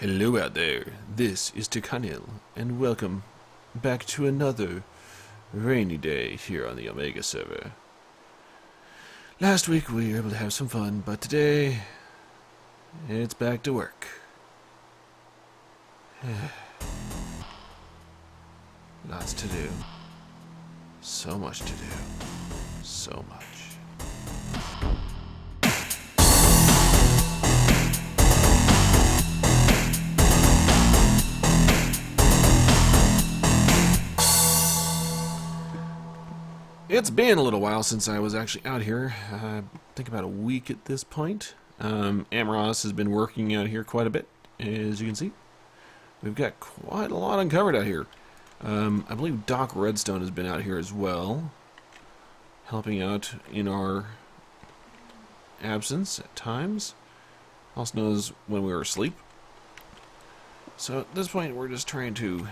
Hello out there, this is Terkanil, and welcome back to another rainy day here on the Omega server. Last week we were able to have some fun, but today it's back to work. Lots to do. So much to do. So much. It's been a little while since I was actually out here. I think about a week at this point. Amros has been working out here quite a bit, as you can see. We've got quite a lot uncovered out here. I believe Doc Redstone has been out here as well, helping out in our absence at times. Also knows when we were asleep. So at this point, we're just trying to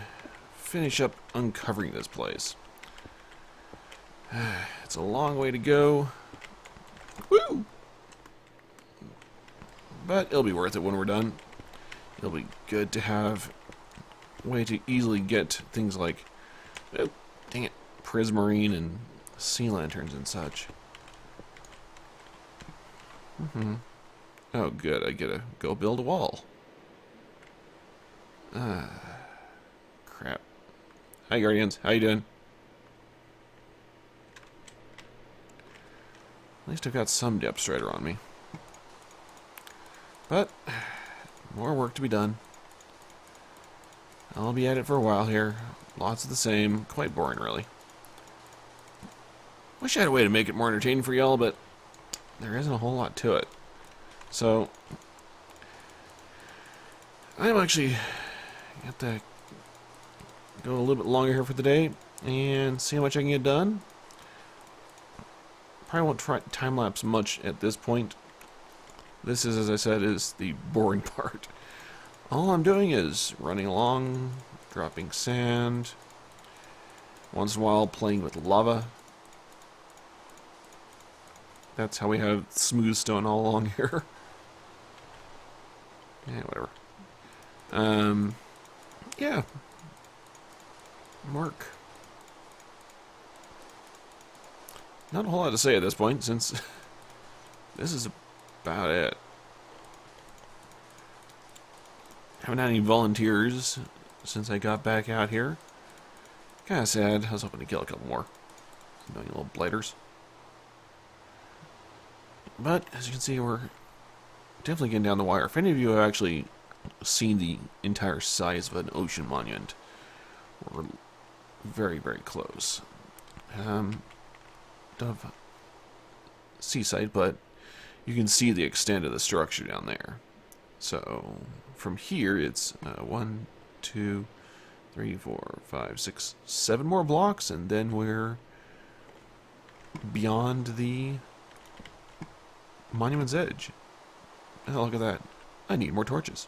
finish up uncovering this place. It's a long way to go. Woo! But it'll be worth it when we're done. It'll be good to have a way to easily get things like, oh, dang it, prismarine and sea lanterns and such. Oh, good, I get to go build a wall. Crap. Hi, Guardians. How you doing? At least I've got some depth strider on me. But, more work to be done. I'll be at it for a while here. Lots of the same. Quite boring, really. Wish I had a way to make it more entertaining for y'all, but there isn't a whole lot to it. So, I'm actually got to go a little bit longer here for the day and see how much I can get done. Probably won't try time-lapse much at this point. This is, as I said, is the boring part. All I'm doing is running along, dropping sand, once in a while playing with lava. That's how we have smooth stone all along here. Yeah, whatever. Yeah. Mark. Not a whole lot to say at this point, since this is about it. Haven't had any volunteers since I got back out here. Kinda sad. I was hoping to kill a couple more annoying little blighters. But, as you can see, we're definitely getting down the wire. If any of you have actually seen the entire size of an ocean monument, we're very, very close. Of seaside, but you can see the extent of the structure down there. So from here it's 1, 2, 3, 4, 5, 6, 7 more blocks, and then we're beyond the monument's edge. Oh, look at that. I need more torches.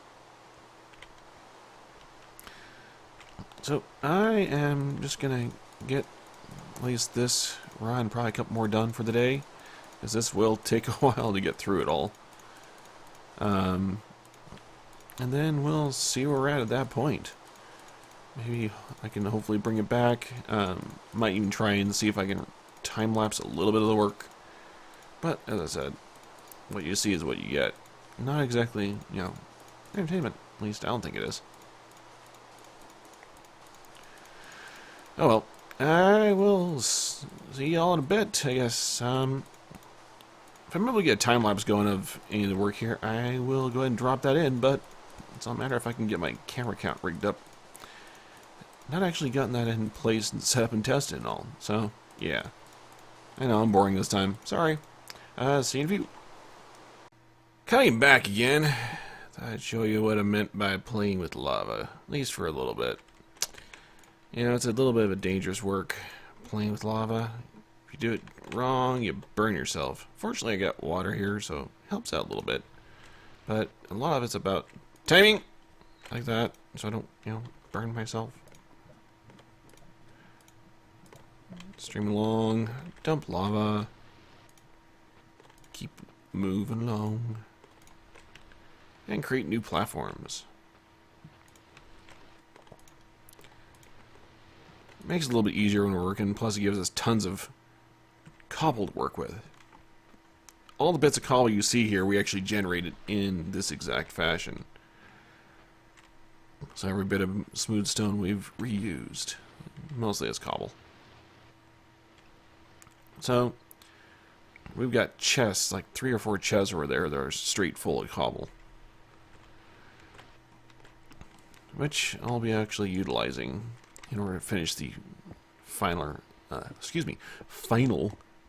So I am just gonna get at least this run, probably a couple more done for the day, because this will take a while to get through it all. And then we'll see where we're at that point. Maybe I can hopefully bring it back. Might even try and see if I can time-lapse a little bit of the work. But, as I said, what you see is what you get. Not exactly, entertainment. At least I don't think it is. Oh well. I will see y'all in a bit, I guess. If I'm able to get a time-lapse going of any of the work here, I will go ahead and drop that in, but it's not a matter if I can get my camera count rigged up. Not actually gotten that in place and set up and tested and all, so, yeah. I know, I'm boring this time. Sorry. See you in a few. Coming back again. Thought I'd show you what I meant by playing with lava, at least for a little bit. You know, it's a little bit of a dangerous work, playing with lava. If you do it wrong, you burn yourself. Fortunately, I got water here, so it helps out a little bit. But a lot of it's about timing, like that, so I don't, burn myself. Stream along, dump lava, keep moving along, and create new platforms. Makes it a little bit easier when we're working, plus it gives us tons of cobble to work with. All the bits of cobble you see here, we actually generated in this exact fashion. So every bit of smooth stone we've reused, mostly as cobble. So we've got chests, like 3 or 4 chests over there that are straight full of cobble, which I'll be actually utilizing in order to finish the final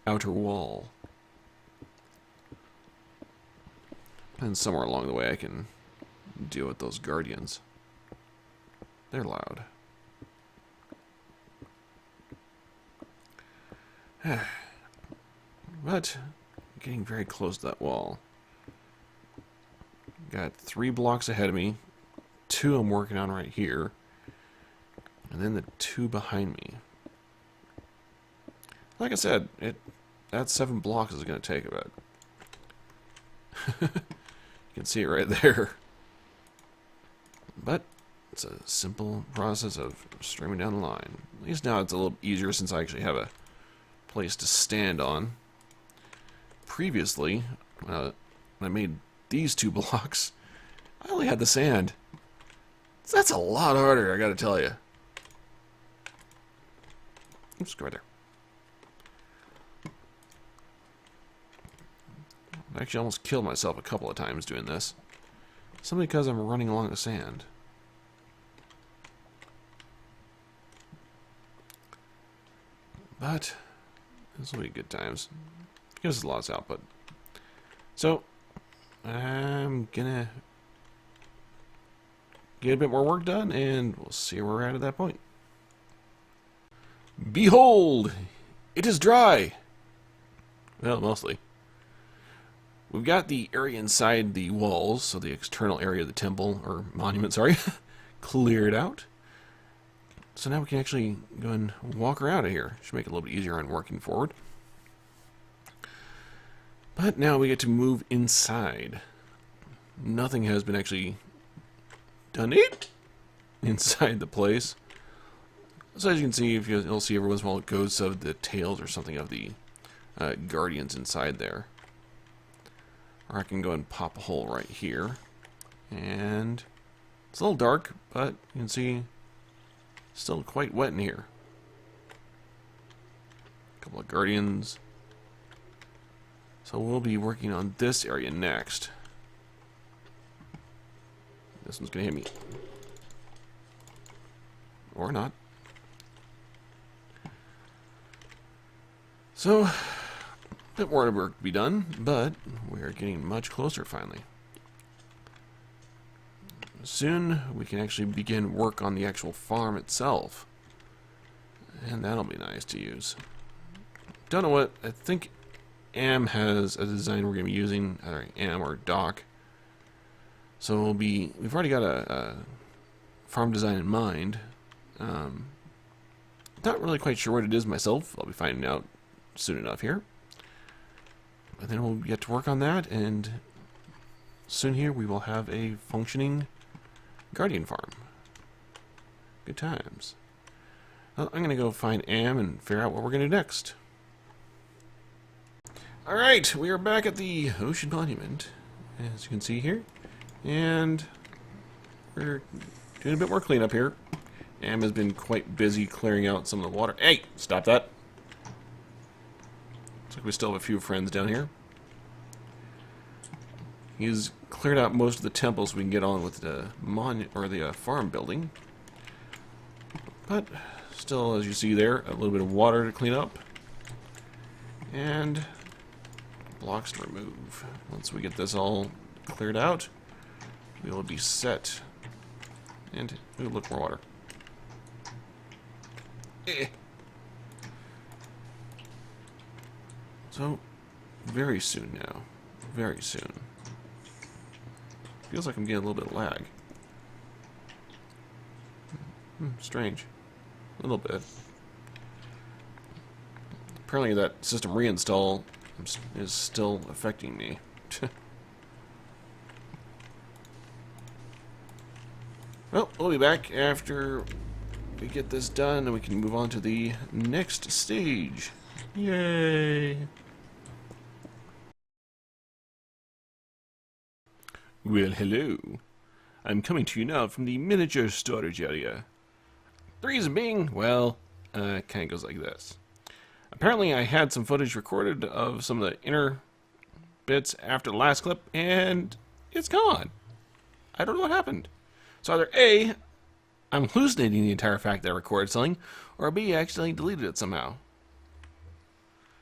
outer wall. And somewhere along the way I can deal with those guardians. They're loud. But getting very close to that wall. Got 3 blocks ahead of me. 2 I'm working on right here. And then the 2 behind me. Like I said, that 7 blocks is going to take a bit. You can see it right there. But it's a simple process of streaming down the line. At least now it's a little easier since I actually have a place to stand on. Previously, when I made these 2 blocks, I only had the sand. So that's a lot harder, I gotta tell you. Oops, go right there. I actually almost killed myself a couple of times doing this. Simply because I'm running along the sand. But this will be good times. Gives us lots of output. So I'm gonna get a bit more work done, and we'll see where we're at that point. Behold, it is dry. Well, mostly. We've got the area inside the walls, so the external area of the temple, or monument, sorry, cleared out. So now we can actually go and walk around here. Should make it a little bit easier on working forward. But now we get to move inside. Nothing has been actually done inside the place. So as you can see, you'll see every once in a while ghosts of the tails or something of the guardians inside there. Or I can go and pop a hole right here. And it's a little dark, but you can see it's still quite wet in here. A couple of guardians. So we'll be working on this area next. This one's going to hit me. Or not. So, a bit more work to be done, but we are getting much closer finally. Soon we can actually begin work on the actual farm itself. And that'll be nice to use. Don't know what, I think Am has a design we're going to be using, either Am or Doc. So we've already got a farm design in mind. Not really quite sure what it is myself. I'll be finding out soon enough here. But then we'll get to work on that, and soon here we will have a functioning guardian farm. Good times. Well, I'm going to go find Am and figure out what we're going to do next. Alright, we are back at the Ocean Monument, as you can see here. And we're doing a bit more cleanup here. Am has been quite busy clearing out some of the water. Hey, stop that. Looks like we still have a few friends down here. He's cleared out most of the temples so we can get on with the farm building. But still, as you see there, a little bit of water to clean up. And blocks to remove. Once we get this all cleared out, we will be set. And, ooh, look, more water. So, very soon now. Very soon. Feels like I'm getting a little bit of lag. Strange. A little bit. Apparently that system reinstall is still affecting me. Well, we'll be back after we get this done, and we can move on to the next stage. Yay! Well, hello. I'm coming to you now from the miniature storage area. The reason being, well, it kind of goes like this. Apparently I had some footage recorded of some of the inner bits after the last clip, and it's gone. I don't know what happened. So either A, I'm hallucinating the entire fact that I recorded something, or B, I accidentally deleted it somehow.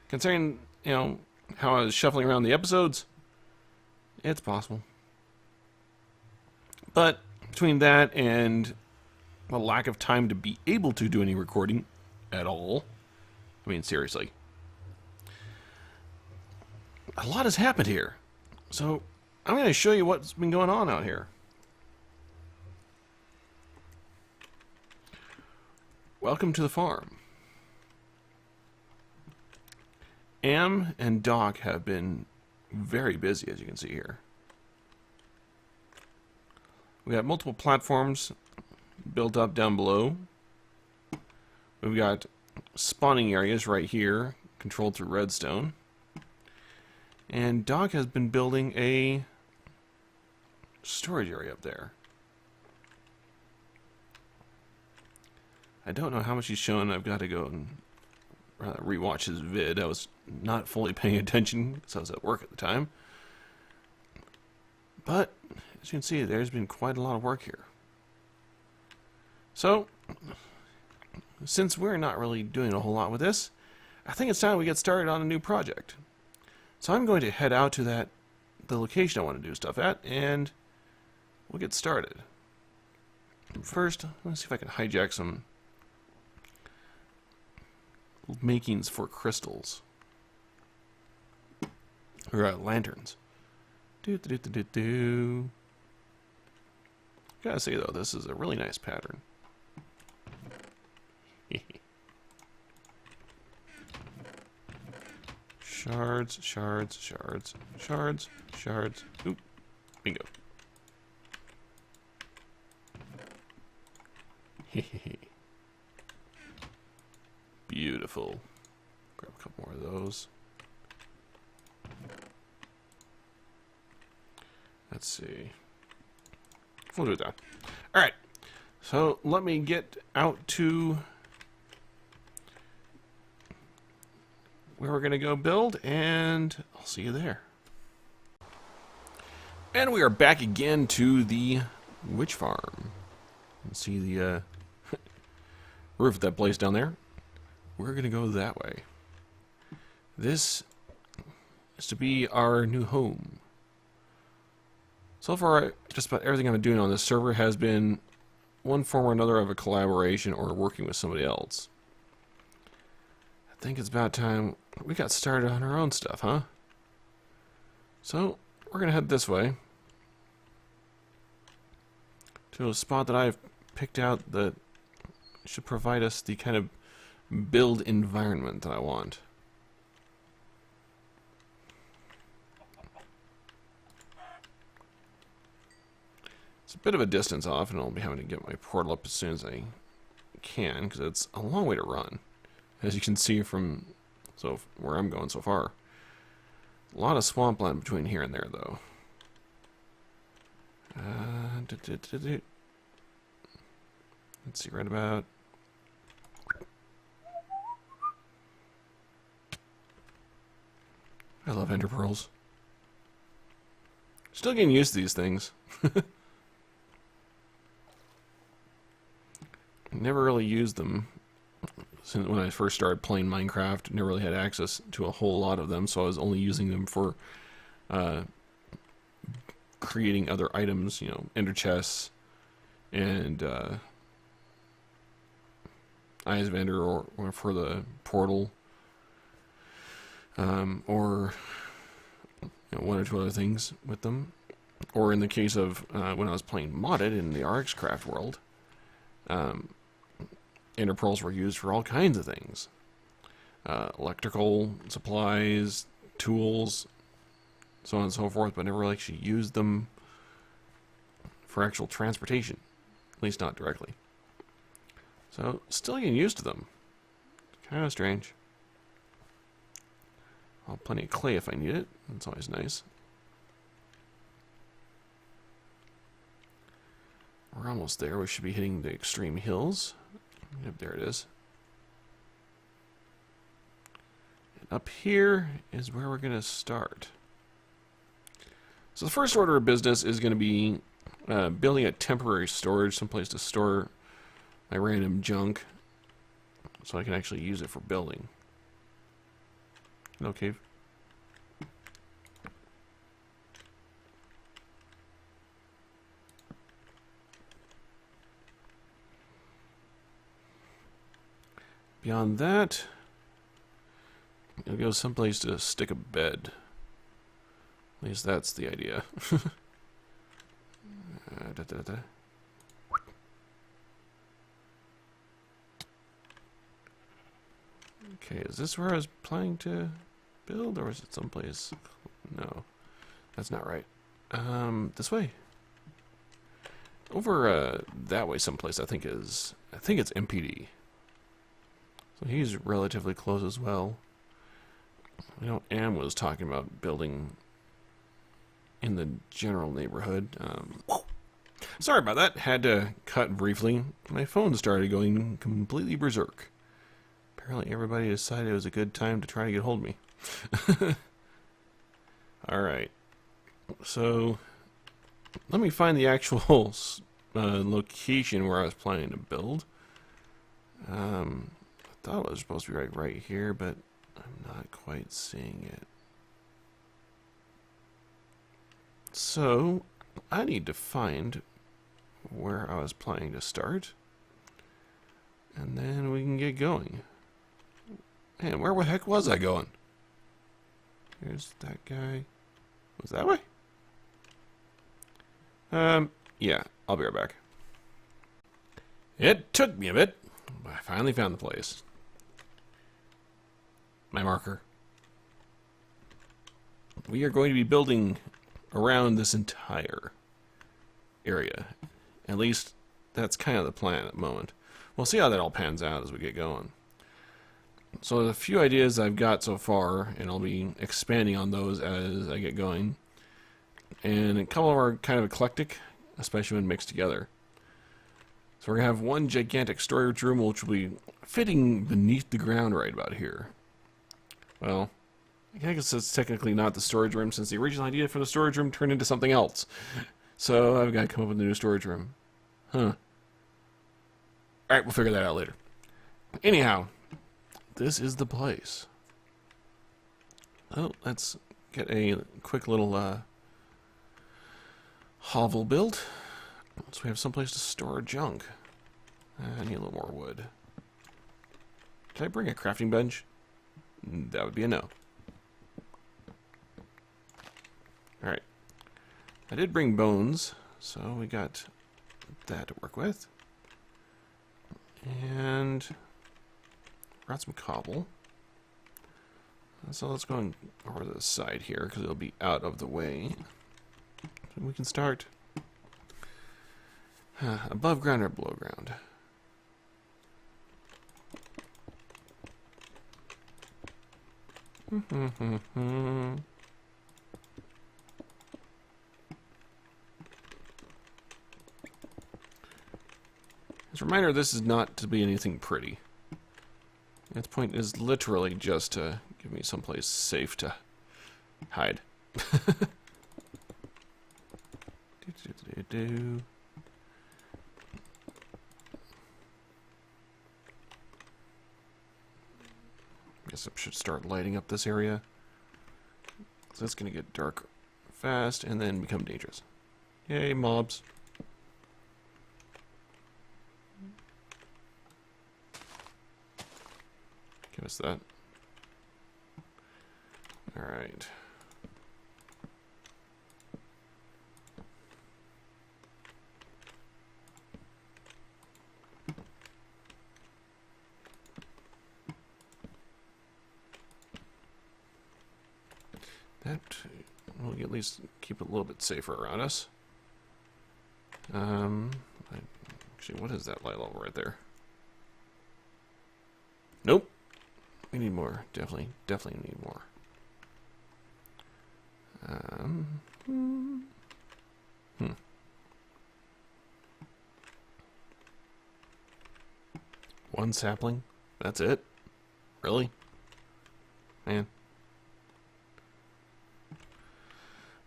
Considering, how I was shuffling around the episodes, it's possible. But between that and the lack of time to be able to do any recording at all, I mean, seriously, a lot has happened here. So I'm going to show you what's been going on out here. Welcome to the farm. Am and Doc have been very busy, as you can see here. We have multiple platforms built up down below. We've got spawning areas right here, controlled through redstone. And Doc has been building a storage area up there. I don't know how much he's shown. I've got to go and rewatch his vid. I was not fully paying attention because I was at work at the time. But as you can see, there's been quite a lot of work here. So, since we're not really doing a whole lot with this, I think it's time we get started on a new project. So I'm going to head out to the location I want to do stuff at, and we'll get started. First, let's see if I can hijack some makings for crystals. Or lanterns. Gotta say though, this is a really nice pattern. Shards, shards, shards, shards, shards. Oop, bingo. Beautiful. Grab a couple more of those. Let's see. We'll do that. Alright. So let me get out to where we're going to go build, and I'll see you there. And we are back again to the witch farm. You can see the roof of that place down there. We're going to go that way. This is to be our new home. So far, just about everything I've been doing on this server has been one form or another of a collaboration or working with somebody else. I think it's about time we got started on our own stuff, huh? So, we're going to head this way to a spot that I've picked out that should provide us the kind of build environment that I want. It's a bit of a distance off, and I'll be having to get my portal up as soon as I can, because it's a long way to run. As you can see from where I'm going so far. A lot of swampland between here and there, though. Let's see, right about... I love ender pearls. Still getting used to these things. Never really used them since when I first started playing Minecraft. Never really had access to a whole lot of them, so I was only using them for creating other items, ender chests and Eyes of Ender, or for the portal, or one or two other things with them. Or in the case of when I was playing modded in the RxCraft world, ender pearls were used for all kinds of things. Electrical supplies, tools, so on and so forth, but never really actually used them for actual transportation. At least not directly. So, still getting used to them. Kind of strange. I'll have plenty of clay if I need it. That's always nice. We're almost there. We should be hitting the extreme hills. Yep, there it is. And up here is where we're going to start. So the first order of business is going to be building a temporary storage, someplace to store my random junk, so I can actually use it for building. Hello, cave. Beyond that, I'll go someplace to stick a bed. At least that's the idea. Okay, is this where I was planning to build, or is it someplace? No, that's not right. This way. Over that way, someplace. I think it's MPD. So he's relatively close as well. I know Am was talking about building in the general neighborhood. Sorry about that. Had to cut briefly. My phone started going completely berserk. Apparently everybody decided it was a good time to try to get hold of me. Alright. So, let me find the actual location where I was planning to build. I thought it was supposed to be right here, but I'm not quite seeing it. So, I need to find where I was planning to start, and then we can get going. Man, where the heck was I going? Here's that guy. Was that way? Yeah, I'll be right back. It took me a bit, but I finally found the place. My marker. We are going to be building around this entire area. At least, that's kind of the plan at the moment. We'll see how that all pans out as we get going. So the few ideas I've got so far, and I'll be expanding on those as I get going. And a couple are kind of eclectic, especially when mixed together. So we're going to have one gigantic storage room, which will be fitting beneath the ground right about here. Well, I guess it's technically not the storage room, since the original idea for the storage room turned into something else. So I've got to come up with a new storage room. Huh. Alright, we'll figure that out later. Anyhow, this is the place. Oh, let's get a quick little hovel built. So we have someplace to store our junk. I need a little more wood. Can I bring a crafting bench? That would be a no. Alright. I did bring bones, so we got that to work with. And brought some cobble. So let's go over to the side here, because it'll be out of the way. So we can start above ground or below ground. As a reminder, this is not to be anything pretty. Its point is literally just to give me someplace safe to hide. Guess I should start lighting up this area. So it's going to get dark fast and then become dangerous. Yay, mobs. Give us that. Alright. That will at least keep it a little bit safer around us. Actually, what is that light level right there? We need more. Definitely need more. One sapling? That's it? Really? Man.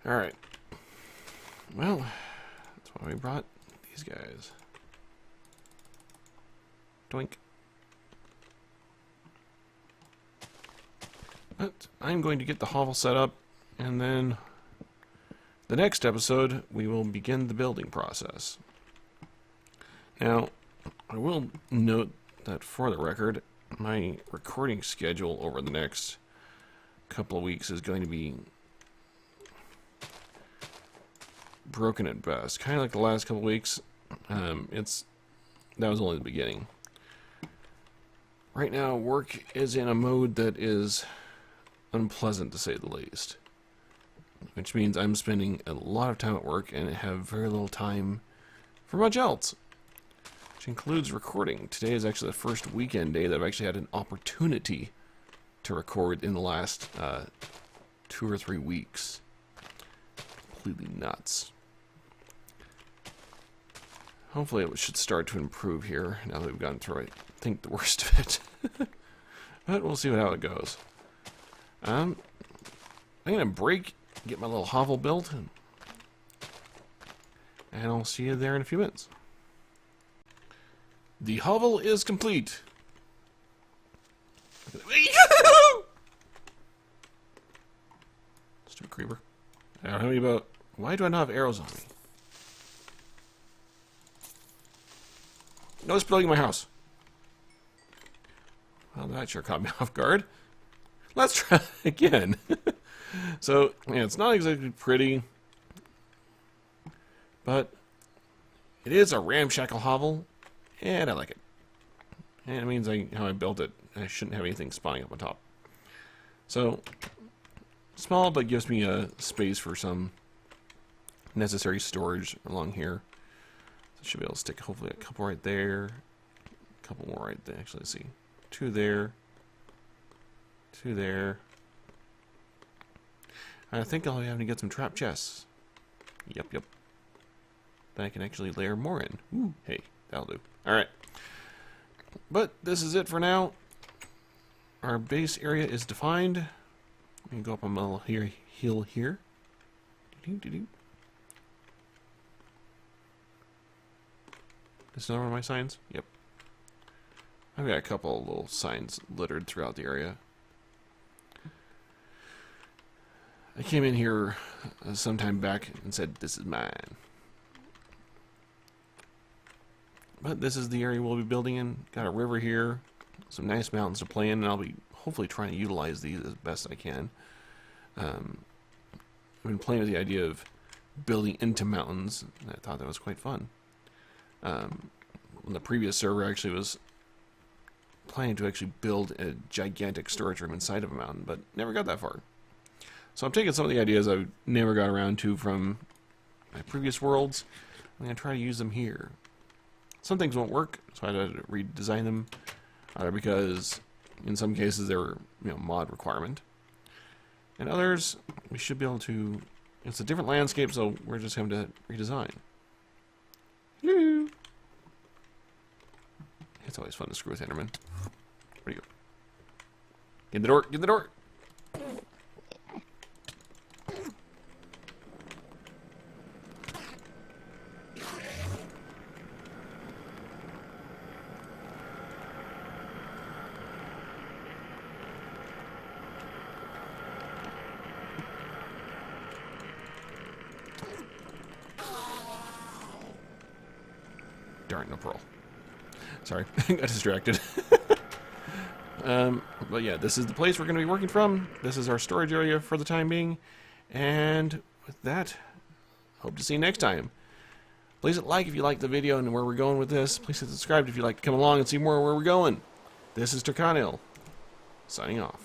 Alright. Well, that's why we brought these guys. Doink. But I'm going to get the hovel set up, and then the next episode we will begin the building process. Now, I will note that for the record, my recording schedule over the next couple of weeks is going to be broken at best. Kind of like the last couple of weeks. That was only the beginning. Right now, work is in a mode that is unpleasant, to say the least. Which means I'm spending a lot of time at work and have very little time for much else. Which includes recording. Today is actually the first weekend day that I've actually had an opportunity to record in the last 2 or 3 weeks. Completely nuts. Hopefully it should start to improve here now that we've gone through, I think, the worst of it. But we'll see how it goes. I'm going to break, get my little hovel built, and I'll see you there in a few minutes. The hovel is complete. Stupid creeper. I don't know any about... Why do I not have arrows on me? No, it's building my house. Well, that sure caught me off guard. Let's try again. So, yeah, it's not exactly pretty, but it is a ramshackle hovel, and I like it. And it means how I built it, I shouldn't have anything spawning up on top. So, small, but gives me a space for some necessary storage along here. So I should be able to stick hopefully a couple right there, a couple more right there. Actually, let's see, 2 there, 2 there. I think I'll have to get some trap chests. Yep. That I can actually layer more in. Ooh, hey, that'll do. Alright. But this is it for now. Our base area is defined. We can go up on a little hill here. This is one of my signs? Yep. I've got a couple of little signs littered throughout the area. I came in here sometime back and said, this is mine. But this is the area we'll be building in. Got a river here, some nice mountains to play in, and I'll be hopefully trying to utilize these as best I can. I've been playing with the idea of building into mountains, and I thought that was quite fun. The previous server actually was planning to actually build a gigantic storage room inside of a mountain, but never got that far. So I'm taking some of the ideas I never got around to from my previous worlds. I'm going to try to use them here. Some things won't work, so I had to redesign them, either because in some cases they were, mod requirement, and others we should be able to. It's a different landscape, so we're just having to redesign. Hello. It's always fun to screw with Enderman. Where do you go? Get in the door! Get in the door! Darn, no pearl. Sorry, got distracted. But yeah, this is the place we're going to be working from. This is our storage area for the time being. And with that, hope to see you next time. Please hit like if you like the video and where we're going with this. Please hit subscribe if you'd like to come along and see more where we're going. This is Terkanil, signing off.